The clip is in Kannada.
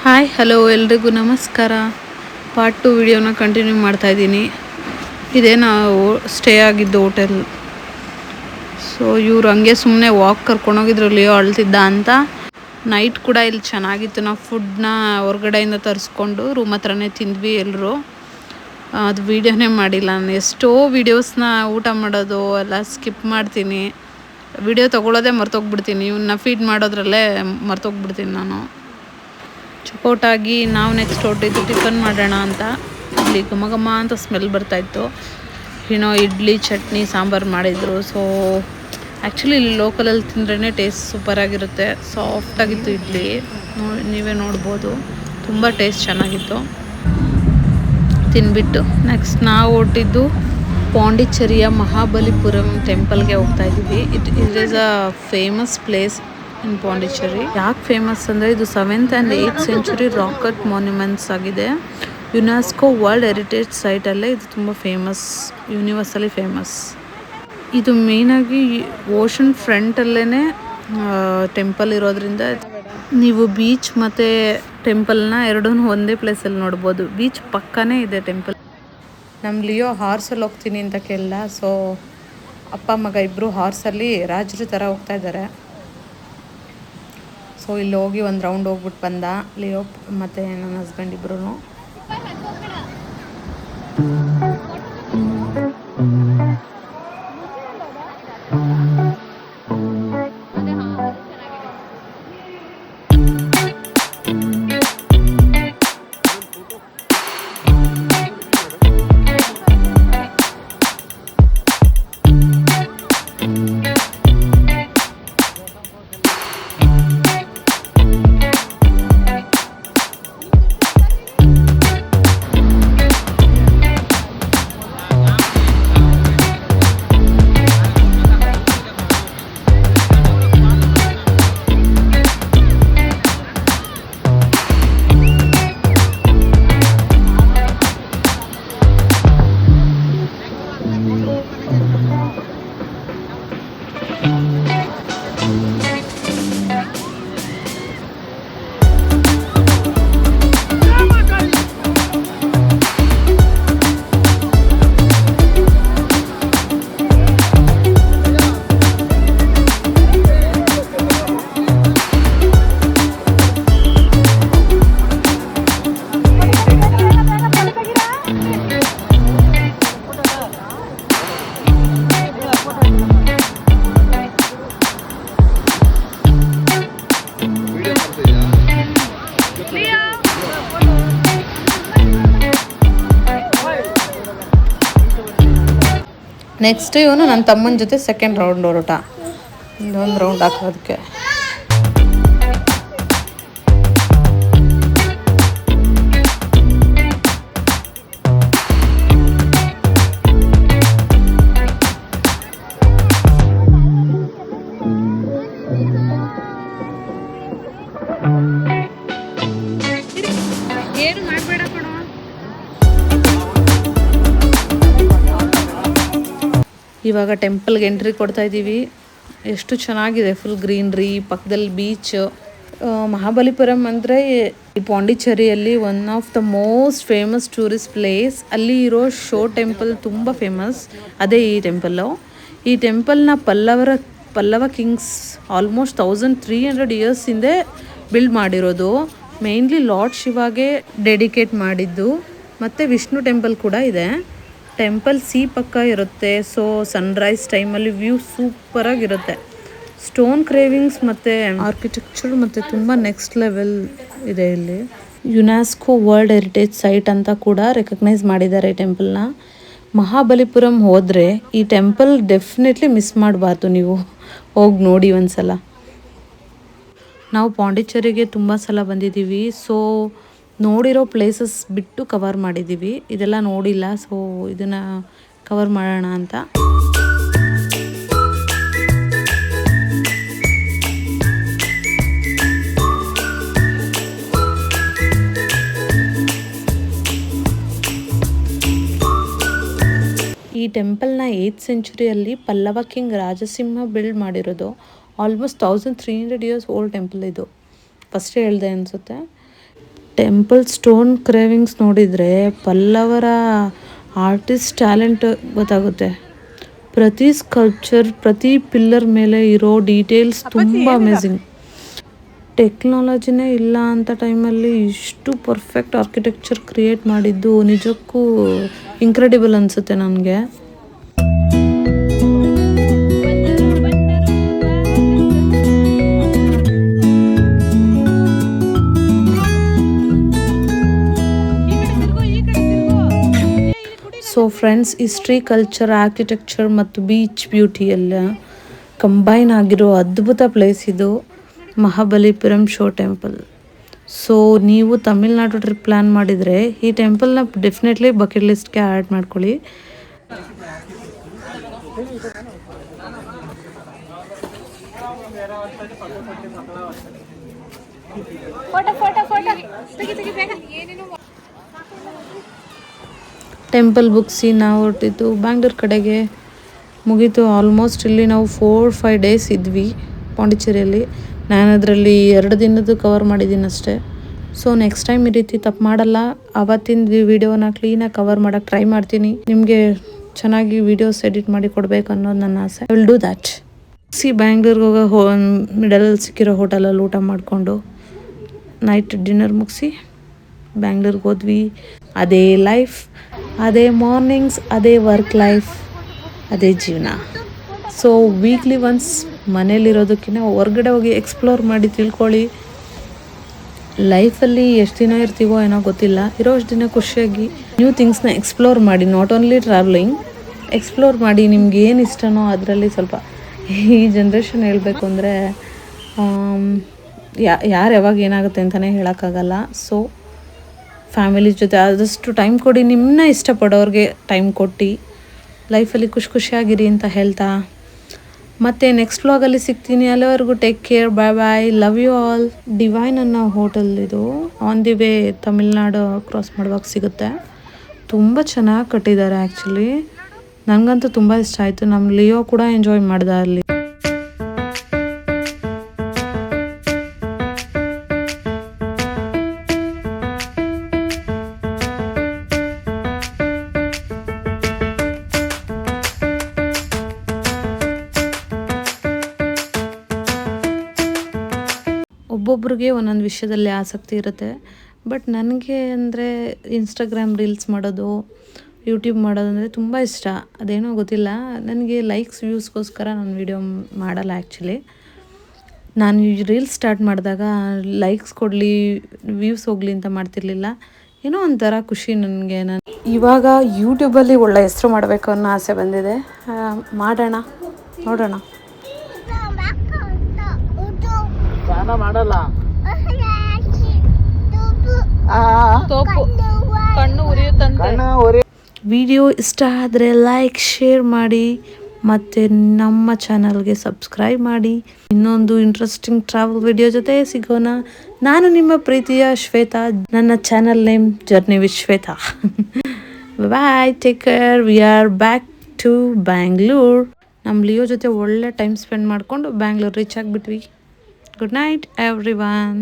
ಹಾಯ್ ಹಲೋ ಎಲ್ರಿಗೂ ನಮಸ್ಕಾರ. ಪಾರ್ಟ್ 2 ವಿಡಿಯೋನ ಕಂಟಿನ್ಯೂ ಮಾಡ್ತಾ ಇದ್ದೀನಿ. ಇದೇ ನಾವು ಸ್ಟೇ ಆಗಿದ್ದು ಹೋಟೆಲ್. ಸೊ ಇವ್ರು ಹಂಗೆ ಸುಮ್ಮನೆ ವಾಕ್ ಕರ್ಕೊಂಡೋಗಿದ್ರು ಲಿಯೋ ಅಳ್ತಿದ್ದ ಅಂತ. ನೈಟ್ ಕೂಡ ಇಲ್ಲಿ ಚೆನ್ನಾಗಿತ್ತು. ನಾವು ಫುಡ್ನ ಹೊರಗಡೆಯಿಂದ ತರಿಸ್ಕೊಂಡು ರೂಮ್ ಹತ್ರನೇ ತಿಂದ್ವಿ ಎಲ್ಲರೂ. ಅದು ವೀಡಿಯೋನೇ ಮಾಡಿಲ್ಲ ನಾನು. ಎಷ್ಟೋ ವೀಡಿಯೋಸ್ನ ಊಟ ಮಾಡೋದು ಎಲ್ಲ ಸ್ಕಿಪ್ ಮಾಡ್ತೀನಿ. ವಿಡಿಯೋ ತೊಗೊಳ್ಳೋದೇ ಮರ್ತೋಗ್ಬಿಡ್ತೀನಿ. ಇವನ್ನ ಫೀಡ್ ಮಾಡೋದ್ರಲ್ಲೇ ಮರ್ತೋಗ್ಬಿಡ್ತೀನಿ ನಾನು. ಚೆಕ್ಔಟಾಗಿ ನಾವು ನೆಕ್ಸ್ಟ್ ಹೊರಟಿದ್ದು ಟಿಫನ್ ಮಾಡೋಣ ಅಂತ. ಇಲ್ಲಿ ಘಮ ಘಮ ಅಂತ ಸ್ಮೆಲ್ ಬರ್ತಾಯಿತ್ತು. ಏನೋ ಇಡ್ಲಿ ಚಟ್ನಿ ಸಾಂಬಾರು ಮಾಡಿದರು. ಸೊ ಆ್ಯಕ್ಚುಲಿ ಇಲ್ಲಿ ಲೋಕಲಲ್ಲಿ ತಿಂದ್ರೇ ಟೇಸ್ಟ್ ಸೂಪರಾಗಿರುತ್ತೆ. ಸಾಫ್ಟಾಗಿತ್ತು ಇಡ್ಲಿ, ನೀವೇ ನೋಡ್ಬೋದು. ತುಂಬ ಟೇಸ್ಟ್ ಚೆನ್ನಾಗಿತ್ತು. ತಿನ್ಬಿಟ್ಟು ನೆಕ್ಸ್ಟ್ ನಾವು ಹೊರಟಿದ್ದು ಪಾಂಡಿಚೇರಿಯ ಮಹಾಬಲಿಪುರಂ ಟೆಂಪಲ್ಗೆ ಹೋಗ್ತಾ ಇದ್ದೀವಿ. It is a famous place in Pondicherry. ಯಾಕೆ ಫೇಮಸ್ ಅಂದರೆ ಇದು 7th and 8th century rocket monuments ಆಗಿದೆ. ಯುನೆಸ್ಕೋ ವರ್ಲ್ಡ್ ಹೆರಿಟೇಜ್ ಸೈಟಲ್ಲೇ ಇದು ತುಂಬ ಫೇಮಸ್, ಯೂನಿವರ್ಸಲಿ ಫೇಮಸ್. ಇದು ಮೇಯ್ನಾಗಿ ಓಷನ್ ಫ್ರಂಟಲ್ಲೇ ಟೆಂಪಲ್ ಇರೋದ್ರಿಂದ ನೀವು ಬೀಚ್ ಮತ್ತು ಟೆಂಪಲ್ನ ಎರಡೂ ಒಂದೇ ಪ್ಲೇಸಲ್ಲಿ ನೋಡ್ಬೋದು. ಬೀಚ್ ಪಕ್ಕನೇ ಇದೆ ಟೆಂಪಲ್. ನಮ್ಮ ಲಿಯೋ ಹಾರ್ಸಲ್ಲಿ ಹೋಗ್ತೀನಿ ಅಂತ ಕೇಳಿದ. ಸೊ ಅಪ್ಪ ಮಗ ಇಬ್ಬರು ಹಾರ್ಸಲ್ಲಿ ರಾಜರ ಥರ ಹೋಗ್ತಾ ಇದ್ದಾರೆ. ಸೊ ಇಲ್ಲಿ ಹೋಗಿ ಒಂದು ರೌಂಡ್ ಹೋಗ್ಬಿಟ್ಟು ಬಂದ ಲಿಯೋ ಮತ್ತು ನನ್ನ ಹಸ್ಬೆಂಡ್ ಇಬ್ಬರೂ. ನೆಕ್ಸ್ಟ್ ಇವನು ನನ್ನ ತಮ್ಮನ ಜೊತೆ ಸೆಕೆಂಡ್ ರೌಂಡ್ ಹೊರಟ. ಇನ್ನೊಂದು ರೌಂಡ್ ಹಾಕೋದಕ್ಕೆ ಏನು ಮಾಡಬೇಡ ಕಣೋ. ಇವಾಗ ಟೆಂಪಲ್ಗೆ ಎಂಟ್ರಿ ಕೊಡ್ತಾ ಇದ್ದೀವಿ. ಎಷ್ಟು ಚೆನ್ನಾಗಿದೆ, ಫುಲ್ ಗ್ರೀನ್ರಿ, ಪಕ್ಕದಲ್ಲಿ ಬೀಚ್. ಮಹಾಬಲಿಪುರಂ ಅಂದರೆ ಈ ಪಾಂಡಿಚೇರಿಯಲ್ಲಿ one of the most famous tourist place. ಅಲ್ಲಿ ಇರೋ ಶೋ ಟೆಂಪಲ್ ತುಂಬ ಫೇಮಸ್, ಅದೇ ಈ ಟೆಂಪಲ್ಲು. ಈ ಟೆಂಪಲ್ನ ಪಲ್ಲವ ಕಿಂಗ್ಸ್ ಆಲ್ಮೋಸ್ಟ್ 1300 ಇಯರ್ಸ್ ಹಿಂದೆ ಬಿಲ್ಡ್ ಮಾಡಿರೋದು. ಮೇನ್ಲಿ ಲಾರ್ಡ್ ಶಿವಾಗೆ ಡೆಡಿಕೇಟ್ ಮಾಡಿದ್ದು. ಮತ್ತು ವಿಷ್ಣು ಟೆಂಪಲ್ ಕೂಡ ಇದೆ. ಟೆಂಪಲ್ ಪಕ್ಕ ಇರುತ್ತೆ. ಸೊ ಸನ್ರೈಸ್ ಟೈಮಲ್ಲಿ ವ್ಯೂ ಸೂಪರಾಗಿರುತ್ತೆ. ಸ್ಟೋನ್ ಕ್ರೇವಿಂಗ್ಸ್ ಮತ್ತು ಆರ್ಕಿಟೆಕ್ಚರ್ ಮತ್ತು ತುಂಬ ನೆಕ್ಸ್ಟ್ ಲೆವೆಲ್ ಇದೆ ಇಲ್ಲಿ. ಯುನೆಸ್ಕೋ ವರ್ಲ್ಡ್ ಹೆರಿಟೇಜ್ ಸೈಟ್ ಅಂತ ಕೂಡ ರೆಕಗ್ನೈಸ್ ಮಾಡಿದ್ದಾರೆ ಈ ಟೆಂಪಲ್ನ. ಮಹಾಬಲಿಪುರಂ ಹೋದರೆ ಈ ಟೆಂಪಲ್ ಡೆಫಿನೆಟ್ಲಿ ಮಿಸ್ ಮಾಡಬಾರ್ದು. ನೀವು ಹೋಗಿ ನೋಡಿ ಒಂದ್ಸಲ. ನಾವು ಪಾಂಡಿಚೇರಿಗೆ ತುಂಬ ಸಲ ಬಂದಿದ್ದೀವಿ. ಸೊ ನೋಡಿರೋ ಪ್ಲೇಸಸ್ ಬಿಟ್ಟು ಕವರ್ ಮಾಡಿದ್ದೀವಿ. ಇದೆಲ್ಲ ನೋಡಿಲ್ಲ, ಸೊ ಇದನ್ನು ಕವರ್ ಮಾಡೋಣ ಅಂತ. ಈ ಟೆಂಪಲ್ನ 8th ಸೆಂಚುರಿಯಲ್ಲಿ ಪಲ್ಲವ ಕಿಂಗ್ ರಾಜಸಿಂಹ ಬಿಲ್ಡ್ ಮಾಡಿರೋದು. ಆಲ್ಮೋಸ್ಟ್ 1300 ಇಯರ್ಸ್ ಓಲ್ಡ್ ಟೆಂಪಲ್ ಇದು. ಫಸ್ಟೇ ಹೇಳಿದೆ ಅನಿಸುತ್ತೆ. ಟೆಂಪಲ್ ಸ್ಟೋನ್ ಕ್ರೇವಿಂಗ್ಸ್ ನೋಡಿದರೆ ಪಲ್ಲವರ ಆರ್ಟಿಸ್ಟ್ ಟ್ಯಾಲೆಂಟ್ ಗೊತ್ತಾಗುತ್ತೆ. ಪ್ರತಿ ಸ್ಕಲ್ಪ್ಚರ್, ಪ್ರತಿ ಪಿಲ್ಲರ್ ಮೇಲೆ ಇರೋ ಡೀಟೇಲ್ಸ್ ತುಂಬ ಅಮೇಝಿಂಗ್. ಟೆಕ್ನಾಲಜಿನೇ ಇಲ್ಲ ಅಂತ ಟೈಮಲ್ಲಿ ಇಷ್ಟು ಪರ್ಫೆಕ್ಟ್ ಆರ್ಕಿಟೆಕ್ಚರ್ ಕ್ರಿಯೇಟ್ ಮಾಡಿದ್ದು ನಿಜಕ್ಕೂ ಇನ್ಕ್ರೆಡಿಬಲ್ ಅನಿಸುತ್ತೆ ನನಗೆ. So friends, history, culture, architecture ಮತ್ತು ಬೀಚ್ ಬ್ಯೂಟಿ ಎಲ್ಲ ಕಂಬೈನ್ ಆಗಿರೋ ಅದ್ಭುತ ಪ್ಲೇಸ್ ಇದು ಮಹಾಬಲಿಪುರಂ ಶೋ ಟೆಂಪಲ್. ಸೊ ನೀವು ತಮಿಳ್ನಾಡು ಟ್ರಿಪ್ ಪ್ಲ್ಯಾನ್ ಮಾಡಿದರೆ ಈ ಟೆಂಪಲ್ನ ಡೆಫಿನೆಟ್ಲಿ ಬಕೆಟ್ ಲಿಸ್ಟ್ಗೆ ಆ್ಯಡ್ ಮಾಡ್ಕೊಳ್ಳಿ. ಟೆಂಪಲ್ ಮುಗಿಸಿ ನಾವು ಹೊರಟಿದ್ದು ಬ್ಯಾಂಗ್ಳೂರ್ ಕಡೆಗೆ. ಮುಗೀತು ಆಲ್ಮೋಸ್ಟ್. ಇಲ್ಲಿ ನಾವು 4-5 ಡೇಸ್ ಇದ್ವಿ ಪಾಂಡಿಚೇರಿಯಲ್ಲಿ. ನಾನು ಅದರಲ್ಲಿ 2 ದಿನದ್ದು ಕವರ್ ಮಾಡಿದ್ದೀನಿ ಅಷ್ಟೇ. ಸೊ ನೆಕ್ಸ್ಟ್ ಟೈಮ್ ಈ ರೀತಿ ತಪ್ಪು ಮಾಡಲ್ಲ. ಆವತ್ತಿನ ವೀಡಿಯೋನ ಕ್ಲೀನಾಗಿ ಕವರ್ ಮಾಡೋಕ್ಕೆ ಟ್ರೈ ಮಾಡ್ತೀನಿ. ನಿಮಗೆ ಚೆನ್ನಾಗಿ ವೀಡಿಯೋಸ್ ಎಡಿಟ್ ಮಾಡಿ ಕೊಡಬೇಕು ಅನ್ನೋದು ನನ್ನ ಆಸೆ. I will do that. ಬ್ಯಾಂಗ್ಳೂರ್ಗೆ ಹೋಗೋ ಮಿಡಲಲ್ಲಿ ಸಿಕ್ಕಿರೋ ಹೋಟೆಲಲ್ಲಿ ಊಟ ಮಾಡಿಕೊಂಡು ನೈಟ್ ಡಿನ್ನರ್ ಮುಗಿಸಿ ಬ್ಯಾಂಗ್ಳೂರ್ಗೆ ಹೋದ್ವಿ. ಅದೇ ಲೈಫ್, ಅದೇ ಮಾರ್ನಿಂಗ್ಸ್, ಅದೇ ವರ್ಕ್ ಲೈಫ್, ಅದೇ ಜೀವನ. ಸೊ ವೀಕ್ಲಿ ಒನ್ಸ್ ಮನೇಲಿರೋದಕ್ಕಿಂತ ಹೊರಗಡೆ ಹೋಗಿ ಎಕ್ಸ್ಪ್ಲೋರ್ ಮಾಡಿ ತಿಳ್ಕೊಳ್ಳಿ. ಲೈಫಲ್ಲಿ ಎಷ್ಟು ದಿನ ಇರ್ತೀವೋ ಏನೋ ಗೊತ್ತಿಲ್ಲ, ಇರೋಷ್ಟು ದಿನ ಖುಷಿಯಾಗಿ ನ್ಯೂ ಥಿಂಗ್ಸ್ನ ಎಕ್ಸ್ಪ್ಲೋರ್ ಮಾಡಿ. ನಾಟ್ ಓನ್ಲಿ ಟ್ರಾವೆಲಿಂಗ್, ಎಕ್ಸ್ಪ್ಲೋರ್ ಮಾಡಿ. ನಿಮ್ಗೆ ಏನು ಇಷ್ಟನೋ ಅದರಲ್ಲಿ ಸ್ವಲ್ಪ. ಈ ಜನ್ರೇಷನ್ ಹೇಳಬೇಕು ಅಂದರೆ ಯಾರು ಯಾವಾಗ ಏನಾಗುತ್ತೆ ಅಂತಲೇ ಹೇಳೋಕ್ಕಾಗಲ್ಲ. ಸೊ ಫ್ಯಾಮಿಲಿ ಜೊತೆ ಆದಷ್ಟು ಟೈಮ್ ಕೊಡಿ. ನಿಮ್ಮನ್ನ ಇಷ್ಟಪಡೋರಿಗೆ ಟೈಮ್ ಕೊಟ್ಟು ಲೈಫಲ್ಲಿ ಖುಷಿಯಾಗಿರಿ ಅಂತ ಹೇಳ್ತಾ ಮತ್ತೆ ನೆಕ್ಸ್ಟ್ ವ್ಲಾಗಲ್ಲಿ ಸಿಗ್ತೀನಿ. ಅಲ್ಲಿವರೆಗೂ take care, bye bye, love you all. Divine ಅನ್ನೋ ಹೋಟೆಲ್ ಇದು on the way Tamil Nadu cross ಮಾಡುವಾಗ ಸಿಗುತ್ತೆ. ತುಂಬ ಚೆನ್ನಾಗಿ ಕಟ್ಟಿದ್ದಾರೆ ಆ್ಯಕ್ಚುಲಿ. ನನಗಂತೂ ತುಂಬ ಇಷ್ಟ ಆಯಿತು. ನಮ್ಮ ಲಿಯೋ ಕೂಡ ಎಂಜಾಯ್ ಮಾಡ್ದೆ ಅಲ್ಲಿ. ಒಬ್ಬೊಬ್ರಿಗೆ ಒಂದೊಂದು ವಿಷಯದಲ್ಲಿ ಆಸಕ್ತಿ ಇರುತ್ತೆ. ಬಟ್ ನನಗೆ ಅಂದರೆ ಇನ್ಸ್ಟಾಗ್ರಾಮ್ ರೀಲ್ಸ್ ಮಾಡೋದು, ಯೂಟ್ಯೂಬ್ ಮಾಡೋದು ಅಂದರೆ ತುಂಬ ಇಷ್ಟ. ಅದೇನೋ ಗೊತ್ತಿಲ್ಲ, ನನಗೆ ಲೈಕ್ಸ್ ವ್ಯೂಸ್ಗೋಸ್ಕರ ನಾನು ವೀಡಿಯೋ ಮಾಡಲ್ಲ ಆ್ಯಕ್ಚುಲಿ. ನಾನು ರೀಲ್ಸ್ ಸ್ಟಾರ್ಟ್ ಮಾಡಿದಾಗ ಲೈಕ್ಸ್ ಕೊಡಲಿ, ವ್ಯೂಸ್ ಹೋಗಲಿ ಅಂತ ಮಾಡ್ತಿರ್ಲಿಲ್ಲ. ಏನೋ ಒಂಥರ ಖುಷಿ ನನಗೆ. ನಾನು ಇವಾಗ ಯೂಟ್ಯೂಬಲ್ಲಿ ಒಳ್ಳೆ ಹೆಸರು ಮಾಡಬೇಕು ಅನ್ನೋ ಆಸೆ ಬಂದಿದೆ. ಮಾಡೋಣ, ನೋಡೋಣ. ಮಾಡಲ್ಲ ಕಣ್ಣು ಉರಿಯುತ್ತಂತೆ. ವಿಡಿಯೋ ಇಷ್ಟ ಆದರೆ ಲೈಕ್, ಶೇರ್ ಮಾಡಿ ಮತ್ತು ನಮ್ಮ ಚಾನಲ್ಗೆ ಸಬ್ಸ್ಕ್ರೈಬ್ ಮಾಡಿ. ಇನ್ನೊಂದು ಇಂಟ್ರೆಸ್ಟಿಂಗ್ ಟ್ರಾವೆಲ್ ವಿಡಿಯೋ ಜೊತೆ ಸಿಗೋಣ. ನಾನು ನಿಮ್ಮ ಪ್ರೀತಿಯ ಶ್ವೇತಾ. ನನ್ನ channel name journey with Shweta. Bye, take care. We are back to Bangalore. ನಮ್ಮ ಲಿಯೋ ಜೊತೆ ಒಳ್ಳೆ ಟೈಮ್ ಸ್ಪೆಂಡ್ ಮಾಡಿಕೊಂಡು ಬ್ಯಾಂಗ್ಳೂರ್ ರೀಚ್ ಆಗಿಬಿಟ್ವಿ. Good night everyone.